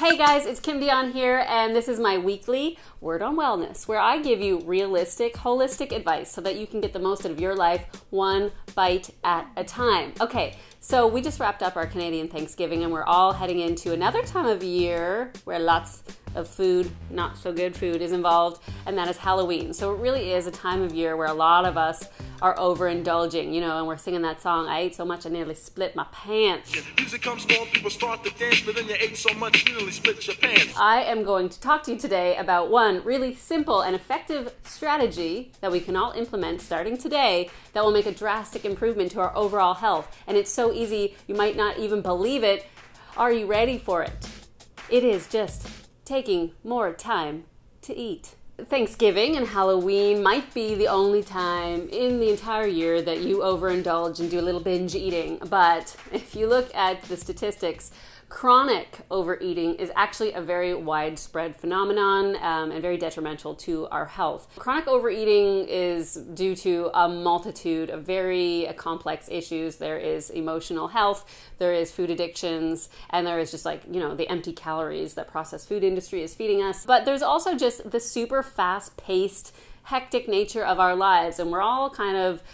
Hey guys, it's Kim DEON here, and this is my weekly Word on Wellness, where I give you realistic, holistic advice so that you can get the most out of your life one bite at a time. Okay, so we just wrapped up our Canadian Thanksgiving, and we're all heading into another time of year where lots of food, not so good food, is involved, and that is Halloween. So it really is a time of year where a lot of us are overindulging, you know, and we're singing that song, I ate so much I nearly split my pants. Music comes on, people start to dance, but then you ate so much you nearly split your pants. I am going to talk to you today about one really simple and effective strategy that we can all implement starting today that will make a drastic improvement to our overall health. And it's so easy, you might not even believe it. Are you ready for it? It is just taking more time to eat. Thanksgiving and Halloween might be the only time in the entire year that you overindulge and do a little binge eating. But if you look at the statistics, chronic overeating is actually a very widespread phenomenon and very detrimental to our health. Chronic overeating is due to a multitude of very complex issues. There is emotional health, there is food addictions, and there is just like, you know, the empty calories that processed food industry is feeding us. But there's also just the super fast-paced, hectic nature of our lives, and we're all kind of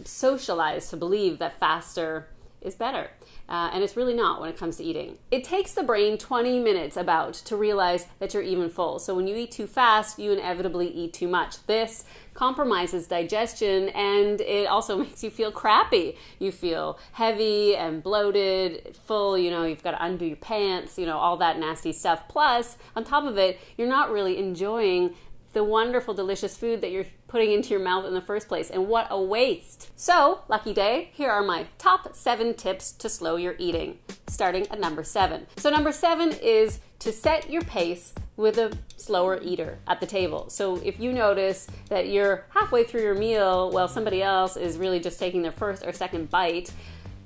socialized to believe that faster is better. And it's really not when it comes to eating. It takes the brain 20 minutes about to realize that you're even full. So when you eat too fast, you inevitably eat too much. This compromises digestion, and it also makes you feel crappy. You feel heavy and bloated, full, you know, you've got to undo your pants, you know, all that nasty stuff. Plus, on top of it, you're not really enjoying the wonderful, delicious food that you're putting into your mouth in the first place. And what a waste. So, lucky day, here are my top 7 tips to slow your eating, starting at number 7. So number 7 is to set your pace with a slower eater at the table. So if you notice that you're halfway through your meal while somebody else is really just taking their first or second bite,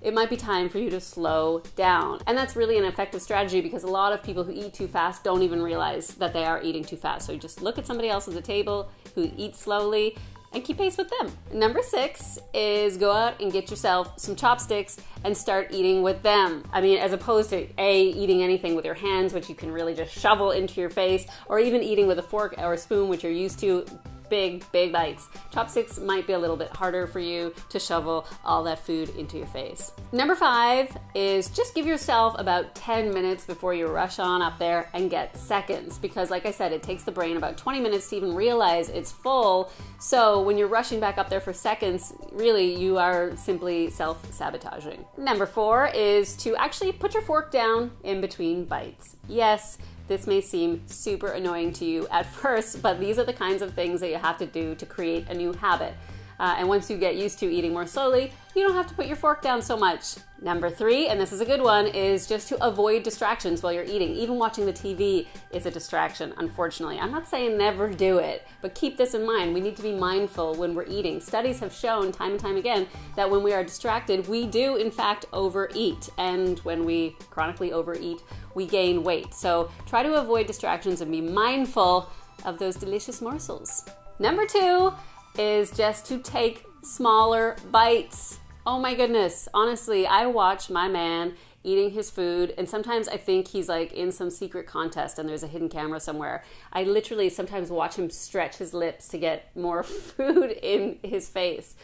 it might be time for you to slow down. And that's really an effective strategy because a lot of people who eat too fast don't even realize that they are eating too fast. So you just look at somebody else at the table who eats slowly and keep pace with them. Number 6 is go out and get yourself some chopsticks and start eating with them. I mean, as opposed to eating anything with your hands, which you can really just shovel into your face, or even eating with a fork or a spoon, which you're used to, big bites. Chopsticks might be a little bit harder for you to shovel all that food into your face. Number 5 is just give yourself about 10 minutes before you rush on up there and get seconds, because like I said, it takes the brain about 20 minutes to even realize it's full. So when you're rushing back up there for seconds, really you are simply self-sabotaging. Number 4 is to actually put your fork down in between bites. Yes, this may seem super annoying to you at first, but these are the kinds of things that you have to do to create a new habit. And once you get used to eating more slowly, you don't have to put your fork down so much. Number 3, and this is a good one, is just to avoid distractions while you're eating. Even watching the TV is a distraction, unfortunately. I'm not saying never do it, but keep this in mind. We need to be mindful when we're eating. Studies have shown time and time again that when we are distracted, we do in fact overeat. And when we chronically overeat, we gain weight. So try to avoid distractions and be mindful of those delicious morsels. Number 2 is just to take smaller bites. Oh my goodness, honestly, I watch my man eating his food, and sometimes I think he's like in some secret contest and there's a hidden camera somewhere. I literally sometimes watch him stretch his lips to get more food in his face.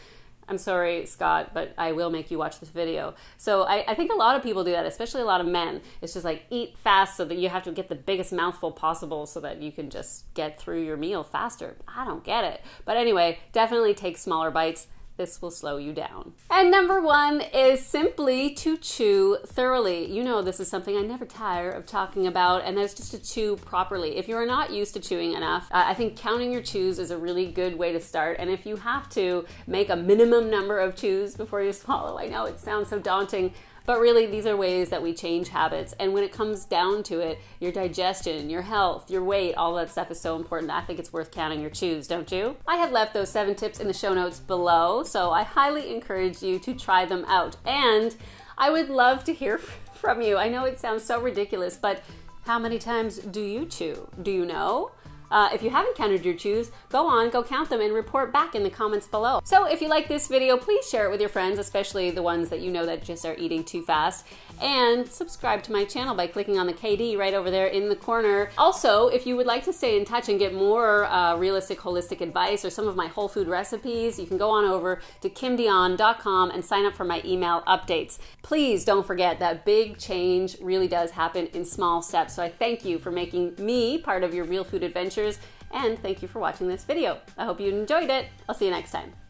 I'm sorry, Scott, but I will make you watch this video. So I think a lot of people do that, especially a lot of men. It's just like eat fast so that you have to get the biggest mouthful possible so that you can just get through your meal faster. I don't get it. But anyway, definitely take smaller bites. This will slow you down. And number 1 is simply to chew thoroughly. You know, this is something I never tire of talking about, and that's just to chew properly. If you are not used to chewing enough, I think counting your chews is a really good way to start. And if you have to make a minimum number of chews before you swallow, I know it sounds so daunting, but really, these are ways that we change habits. And when it comes down to it, your digestion, your health, your weight, all that stuff is so important. I think it's worth counting your chews, don't you? I have left those 7 tips in the show notes below, so I highly encourage you to try them out. And I would love to hear from you. I know it sounds so ridiculous, but how many times do you chew? Do you know? If you haven't counted your chews, go count them and report back in the comments below. So if you like this video, please share it with your friends, especially the ones that you know that just are eating too fast. And subscribe to my channel by clicking on the KD right over there in the corner. Also, if you would like to stay in touch and get more realistic, holistic advice or some of my whole food recipes, you can go on over to kimdeon.com and sign up for my email updates. Please don't forget that big change really does happen in small steps. So I thank you for making me part of your real food adventures, and thank you for watching this video. I hope you enjoyed it. I'll see you next time.